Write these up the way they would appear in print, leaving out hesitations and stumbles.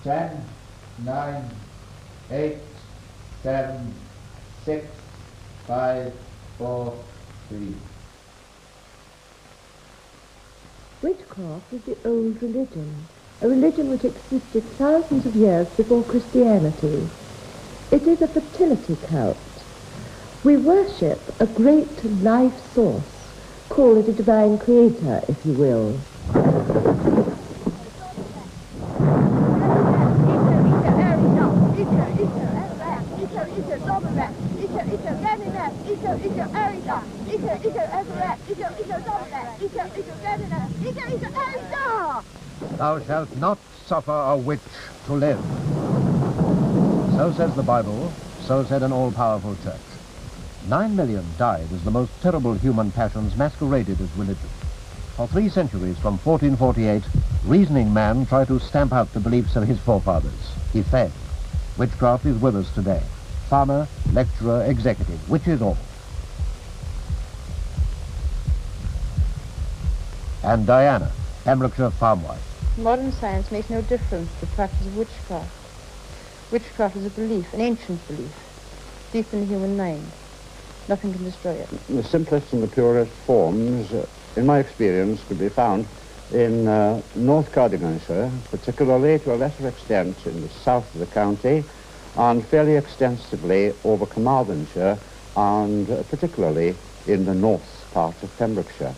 10, 9, 8, 7, 6, 5, 4, 3. Witchcraft is the old religion, a religion which existed thousands of years before Christianity. It is a fertility cult. We worship a great life source. Call it a divine creator, if you will. Thou shalt not suffer a witch to live. So says the Bible, so said an all-powerful church. 9 million died as the most terrible human passions masqueraded as religion. For 3 centuries, from 1448, reasoning man tried to stamp out the beliefs of his forefathers. He failed. Witchcraft is with us today. Farmer, lecturer, executive, witches all. And Diana, Pembrokeshire farmwife. Modern science makes no difference to the practice of witchcraft. Witchcraft is a belief, an ancient belief, deep in the human mind. Nothing can destroy it. The simplest and the purest forms, in my experience, could be found in North Cardiganshire, particularly to a lesser extent in the south of the county, and fairly extensively over Carmarthenshire, and particularly in the north part of Pembrokeshire.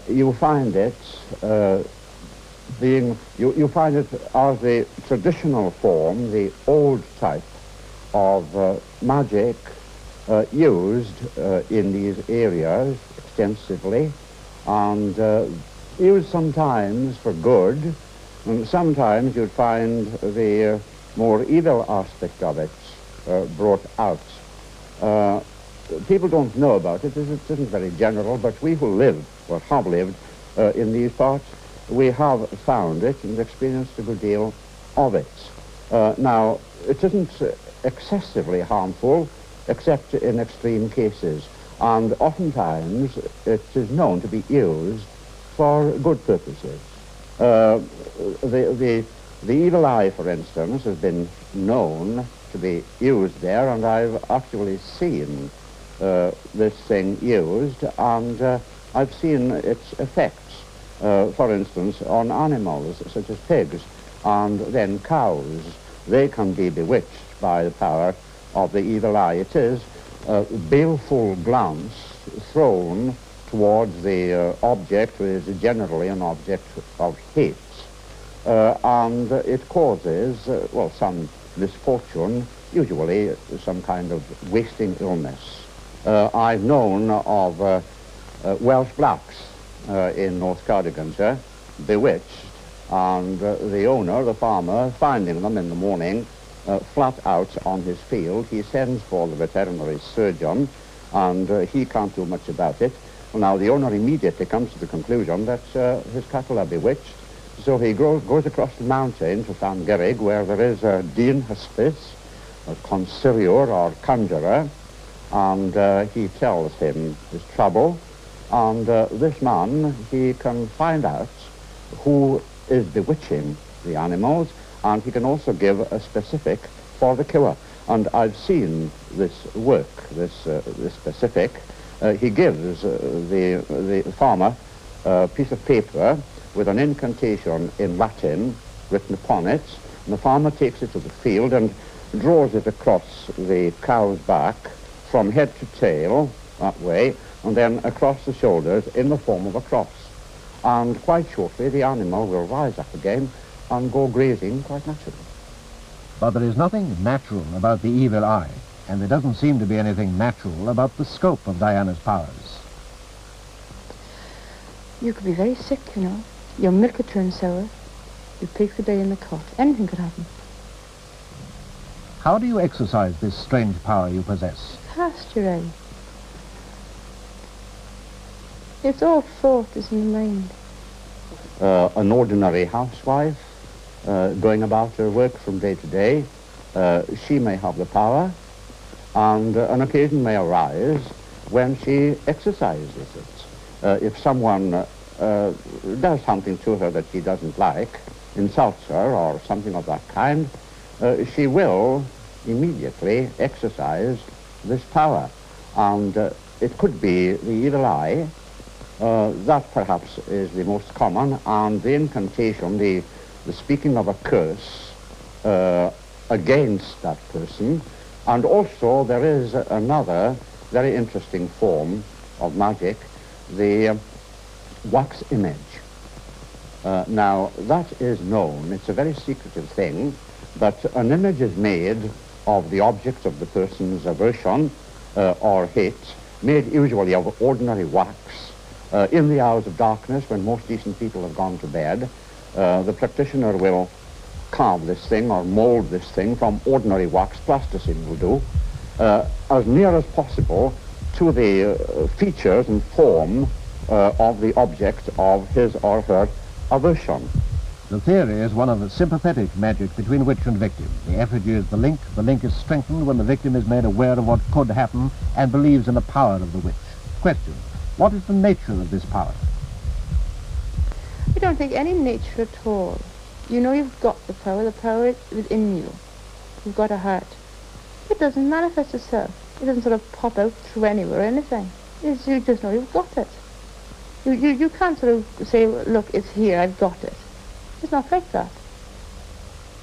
You find it you find it as the traditional form, the old type of magic used in these areas extensively, and used sometimes for good, and sometimes you'd find the more evil aspect of it brought out. People don't know about it. It isn't very general, but we who live, or have lived, in these parts, we have found it and experienced a good deal of it. Now, it isn't excessively harmful, except in extreme cases, and oftentimes it is known to be used for good purposes. The evil eye, for instance, has been known to be used there, and I've actually seen this thing used, and I've seen its effects, for instance, on animals such as pigs and then cows. They can be bewitched by the power of the evil eye. It is a baleful glance thrown towards the object, which is generally an object of hate, and it causes, well, some misfortune, usually some kind of wasting illness. I've known of Welsh blacks in North Cardiganshire bewitched, and the owner, the farmer, finding them in the morning flat out on his field, he sends for the veterinary surgeon, and he can't do much about it. Well, now, the owner immediately comes to the conclusion that his cattle are bewitched, so he goes across the mountain to Llangerig, where there is a dyn hysbys, a consigliwr or conjurer, and he tells him his trouble, and this man, he can find out who is bewitching the animals, and he can also give a specific for the cure. And I've seen this work, this specific. He gives the farmer a piece of paper with an incantation in Latin written upon it, and the farmer takes it to the field and draws it across the cow's back from head to tail, that way, and then across the shoulders in the form of a cross. And quite shortly the animal will rise up again and go grazing quite naturally. But there is nothing natural about the evil eye, and there doesn't seem to be anything natural about the scope of Diana's powers. You could be very sick, you know. Your milk could turn sour. You'd take the day in the cot. Anything could happen. How do you exercise this strange power you possess? Cast your eye. It's all thought is in the mind. An ordinary housewife, going about her work from day to day, she may have the power, and an occasion may arise when she exercises it. If someone does something to her that she doesn't like, insults her or something of that kind, she will immediately exercise this power. And it could be the evil eye, that perhaps is the most common, and the incantation, the speaking of a curse against that person. And also there is another very interesting form of magic, the wax image. Now, that is known, it's a very secretive thing, but an image is made of the object of the person's aversion or hate, made usually of ordinary wax, in the hours of darkness when most decent people have gone to bed. The practitioner will carve this thing or mold this thing from ordinary wax, plasticine will do, as near as possible to the features and form of the object of his or her aversion. The theory is one of the sympathetic magic between witch and victim. The effigy is the link is strengthened when the victim is made aware of what could happen and believes in the power of the witch. Question: what is the nature of this power? I don't think any nature at all. You know you've got the power is within you. You've got a heart. It doesn't manifest itself. It doesn't sort of pop out through anywhere or anything. You just know you've got it. You can't sort of say, look, it's here, I've got it. It's not like that.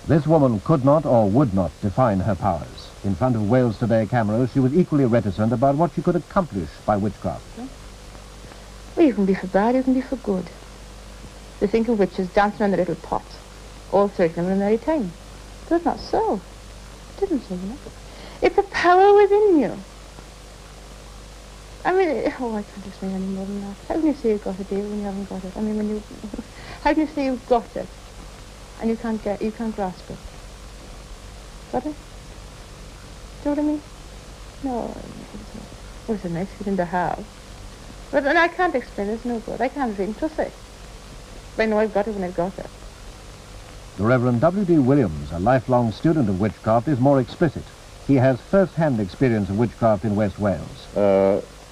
This woman could not or would not define her powers. In front of Wales Today cameras, she was equally reticent about what she could accomplish by witchcraft. Well, you can be for bad, you can be for good. They think of witches dancing on the little pot, all 30 of them at the very time. But it's not so. It didn't say that. It's a power within you. I mean, I can't explain any more than that. How can you say you've got it, David, when you haven't got it? I mean, how can you say you've got it and you can't grasp it? Got it? Do you know what I mean? No, it's a nice feeling to have. But and I can't explain it, it's no good. I can't drink to say. But I know I've got it when I've got it. The Reverend W.D. Williams, a lifelong student of witchcraft, is more explicit. He has first-hand experience of witchcraft in West Wales.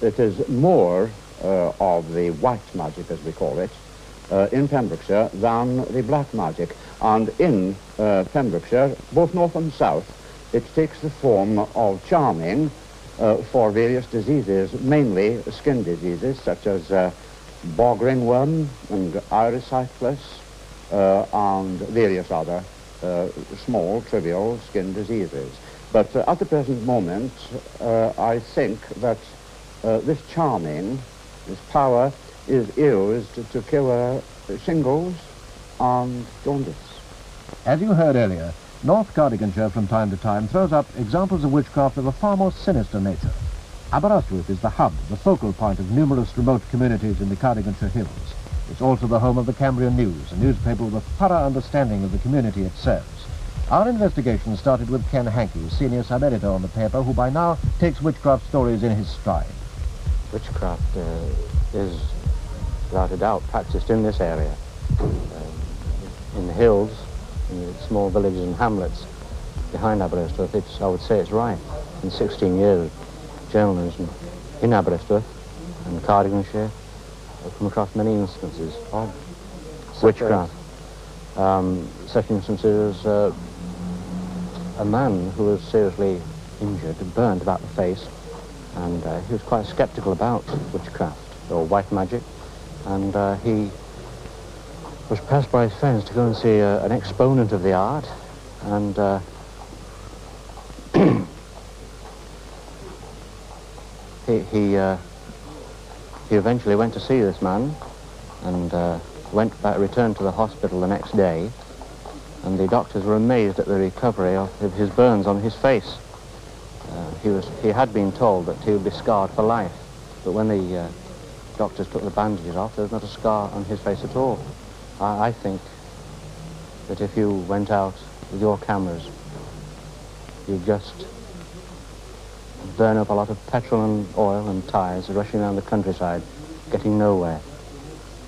It is more of the white magic, as we call it, in Pembrokeshire than the black magic. And in Pembrokeshire, both north and south, it takes the form of charming for various diseases, mainly skin diseases such as bog ringworm and irisyphilis and various other small, trivial skin diseases. But at the present moment, I think that this charming, this power, is used to cure shingles and jaundice. As you heard earlier, North Cardiganshire from time to time throws up examples of witchcraft of a far more sinister nature. Aberystwyth is the hub, the focal point of numerous remote communities in the Cardiganshire Hills. It's also the home of the Cambrian News, a newspaper with a thorough understanding of the community it serves. Our investigation started with Ken Hankey, senior sub-editor on the paper, who by now takes witchcraft stories in his stride. Witchcraft is, without a doubt, practiced in this area, in the hills, in the small villages and hamlets behind Aberystwyth. I would say it's rife. In 16 years of journalism in Aberystwyth and Cardiganshire, I've come across many instances of witchcraft. Such instances as a man who was seriously injured, burned about the face, and he was quite sceptical about witchcraft or white magic, and he was pressed by his friends to go and see an exponent of the art, and he eventually went to see this man, and returned to the hospital the next day, and the doctors were amazed at the recovery of his burns on his face. He had been told that he would be scarred for life, but when the doctors took the bandages off, there was not a scar on his face at all. I think that if you went out with your cameras, you'd just burn up a lot of petrol and oil and tyres rushing around the countryside, getting nowhere.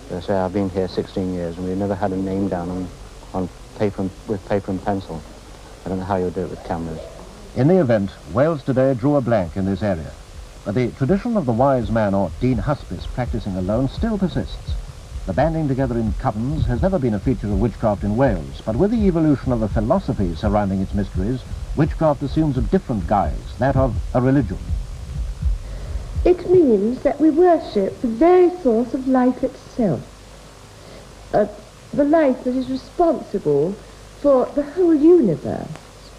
They say, I've been here 16 years and we've never had a name down on paper with paper and pencil. I don't know how you'll do it with cameras. In the event, Wales Today drew a blank in this area. But the tradition of the wise man or Dean Huspis practicing alone still persists. The banding together in covens has never been a feature of witchcraft in Wales, but with the evolution of the philosophy surrounding its mysteries, witchcraft assumes a different guise, that of a religion. It means that we worship the very source of life itself, the life that is responsible for the whole universe.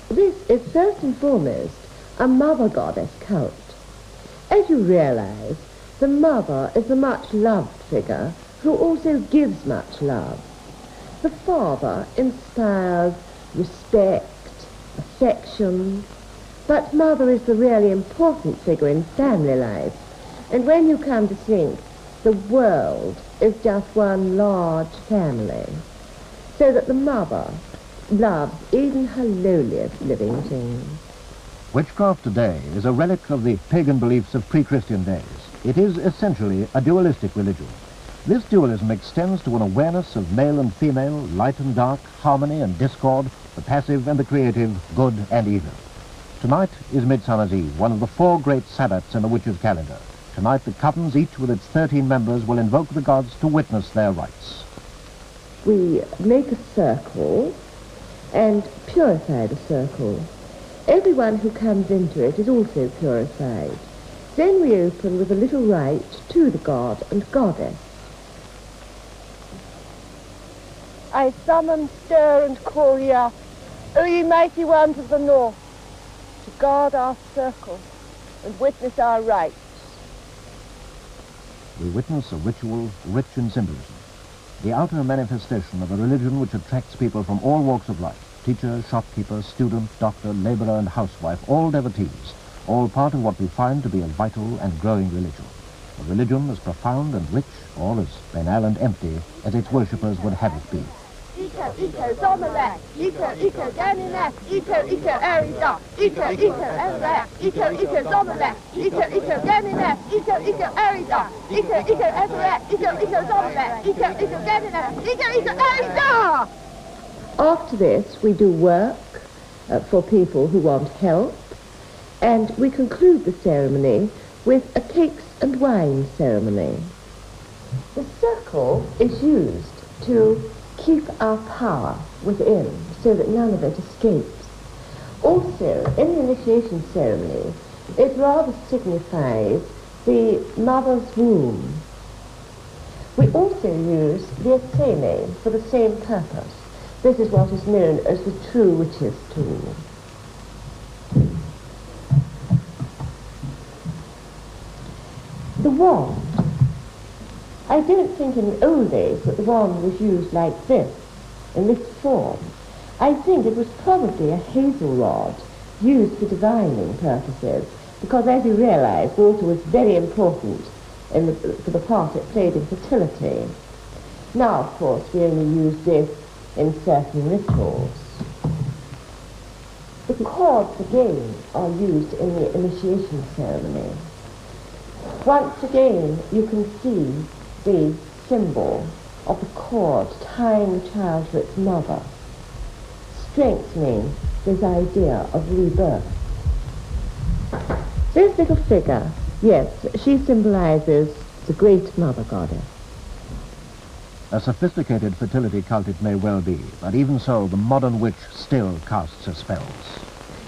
This is first and foremost a mother goddess cult. As you realize, the mother is a much loved figure who also gives much love. The father inspires respect, affection, but mother is the really important figure in family life. And when you come to think, the world is just one large family, so that the mother loves even her lowliest living things. Witchcraft today is a relic of the pagan beliefs of pre-Christian days. It is essentially a dualistic religion. This dualism extends to an awareness of male and female, light and dark, harmony and discord, the passive and the creative, good and evil. Tonight is Midsummer's Eve, one of the 4 great Sabbats in the witches' calendar. Tonight the covens, each with its 13 members, will invoke the gods to witness their rites. We make a circle and purify the circle. Everyone who comes into it is also purified. Then we open with a little rite to the god and goddess. I summon, stir, and call ye up, O ye mighty ones of the north, to guard our circle and witness our rites. We witness a ritual rich in symbolism, the outer manifestation of a religion which attracts people from all walks of life. Teacher, shopkeeper, student, doctor, laborer and housewife, all devotees, all part of what we find to be a vital and growing religion. A religion as profound and rich, or as banal and empty, as its worshippers would have it be. Ito, Ito, Zomalek, Ito, Ito, Ganinak, Ito, Ito, Arida, Ito, Ito, Elrek, Ito, Ito, Zomalek, Ito, Ito, Ganinak, Ito, Ito, Arida, Ito, Ito, Elrek, Ito, Ito, Zomalek, Ito, Ito, Ganinak, Ito, Ito, Arida. After this, we do work for people who want help, and we conclude the ceremony with a cakes and wine ceremony. The circle is used to keep our power within, so that none of it escapes. Also, in the initiation ceremony, it rather signifies the mother's womb. We also use the asene for the same purpose. This is what is known as the true witch's tool. The wand. I don't think in the old days that the wand was used like this, in this form. I think it was probably a hazel rod used for divining purposes, because as you realize, water was very important for the part it played in fertility. Now, of course, we only use this in certain rituals. The cords, again, are used in the initiation ceremony. Once again, you can see the symbol of the cord tying the child to its mother, strengthening this idea of rebirth. This little figure, yes, she symbolizes the great mother goddess. A sophisticated fertility cult it may well be, but even so, the modern witch still casts her spells.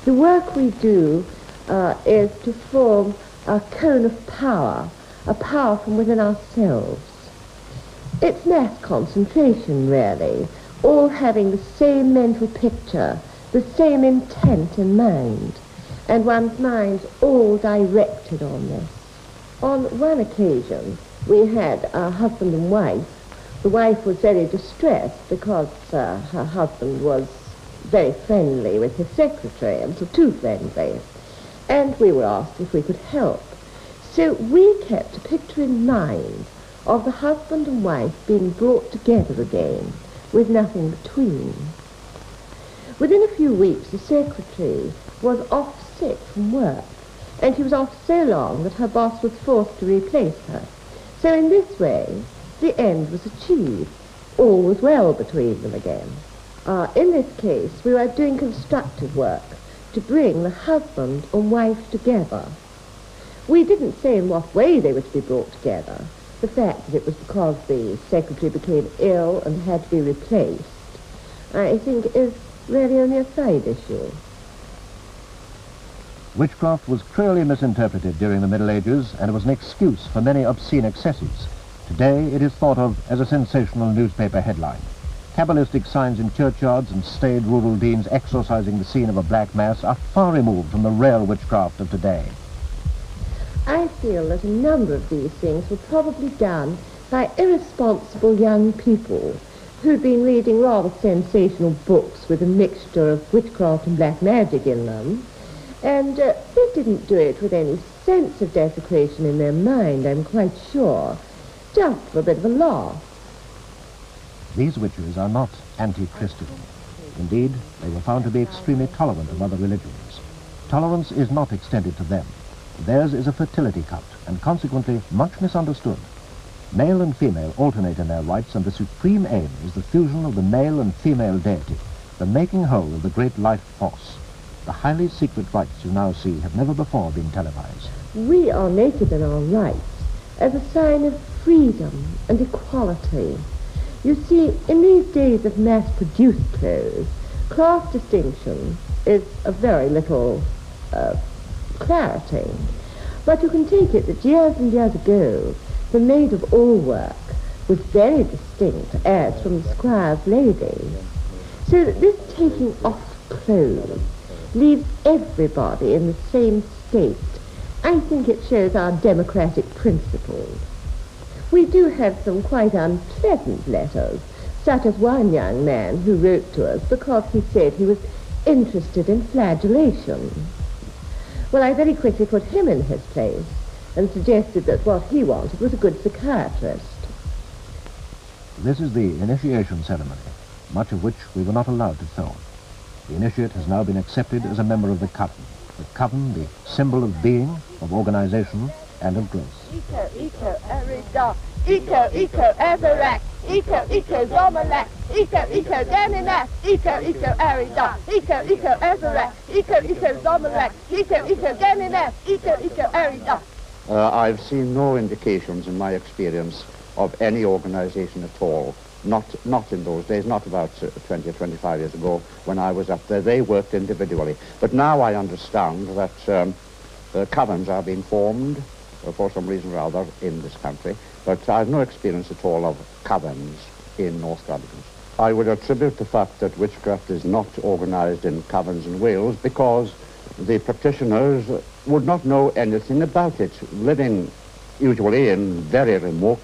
The work we do is to form a cone of power, a power from within ourselves. It's mass concentration, really, all having the same mental picture, the same intent in mind, and one's mind's all directed on this. On one occasion, we had a husband and wife. The wife was very distressed because her husband was very friendly with his secretary, a little too friendly, and we were asked if we could help. So we kept a picture in mind of the husband and wife being brought together again, with nothing between. Within a few weeks, the secretary was off sick from work, and she was off so long that her boss was forced to replace her. So in this way, the end was achieved. All was well between them again. In this case, we were doing constructive work to bring the husband and wife together. We didn't say in what way they were to be brought together, The fact that it was because the secretary became ill and had to be replaced, I think, is really only a side issue. Witchcraft was cruelly misinterpreted during the Middle Ages and was an excuse for many obscene excesses. Today it is thought of as a sensational newspaper headline. Kabbalistic signs in churchyards and staid rural deans exorcising the scene of a black mass are far removed from the real witchcraft of today. I feel that a number of these things were probably done by irresponsible young people who'd been reading rather sensational books with a mixture of witchcraft and black magic in them, and they didn't do it with any sense of desecration in their mind, I'm quite sure, just for a bit of a laugh. These witches are not anti-Christian. Indeed, they were found to be extremely tolerant of other religions. Tolerance is not extended to them. Theirs is a fertility cult, and consequently much misunderstood. Male and female alternate in their rites, and the supreme aim is the fusion of the male and female deity, the making whole of the great life force. The highly secret rites you now see have never before been televised. We are naked in our rights as a sign of freedom and equality. You see, in these days of mass-produced clothes, class distinction is of very little clarity. But you can take it that years and years ago, the maid of all work was very distinct as from the squire's lady. So that this taking off clothes leaves everybody in the same state. I think it shows our democratic principles. We do have some quite unpleasant letters, such as one young man who wrote to us because he said he was interested in flagellation. Well, I very quickly put him in his place and suggested that what he wanted was a good psychiatrist. This is the initiation ceremony, much of which we were not allowed to film. The initiate has now been accepted as a member of the coven. The coven, the symbol of being, of organization, and of grace. Eco, Erida. Eco, Everett. Eco, Zomalak. Eco, Daninas. Eco, Erida. Eco, Everett. Eco, Zomalak. Eco, Daninas. Eco, Erida. I've seen no indications in my experience of any organization at all. Not in those days, not about 20 or 25 years ago when I was up there. They worked individually. But now I understand that covens are being formed for some reason or other in this country. But I have no experience at all of covens in North Grodgans. I would attribute the fact that witchcraft is not organized in covens in Wales because the practitioners would not know anything about it, living usually in very remote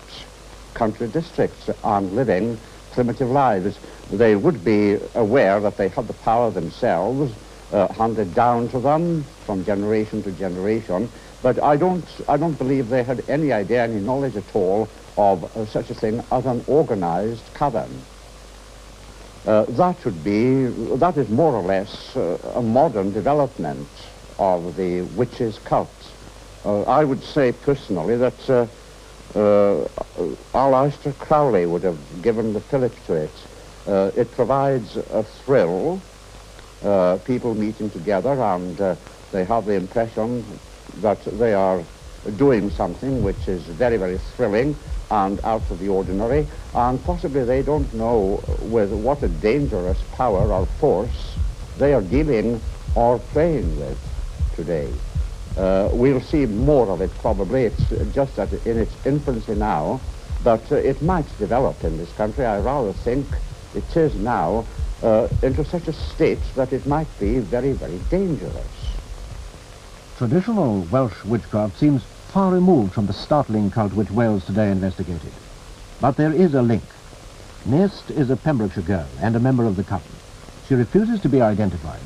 country districts and living primitive lives. They would be aware that they have the power themselves handed down to them from generation to generation, but I don't believe they had any idea, any knowledge at all of such a thing as an organized coven. That is more or less a modern development of the witches' cult. I would say personally that Aleister Crowley would have given the fillip to it. It provides a thrill, people meeting together, and they have the impression that they are doing something which is very, very thrilling and out of the ordinary, and possibly they don't know with what a dangerous power or force they are dealing or playing with today. We'll see more of it probably. It's just in its infancy now, but it might develop in this country. I rather think it is now into such a state that it might be very, very dangerous. Traditional Welsh witchcraft seems far removed from the startling cult which Wales today investigated. But there is a link. Nest is a Pembrokeshire girl and a member of the coven. She refuses to be identified,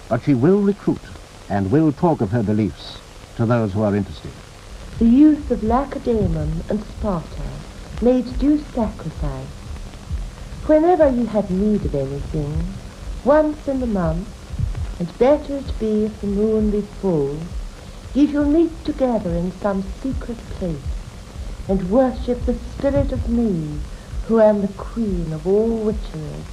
but she will recruit and will talk of her beliefs to those who are interested. The youth of Lacedaemon and Sparta made due sacrifice. Whenever you had need of anything, once in the month, and better it be if the moon be full, ye shall meet together in some secret place, and worship the spirit of me, who am the queen of all witcheries.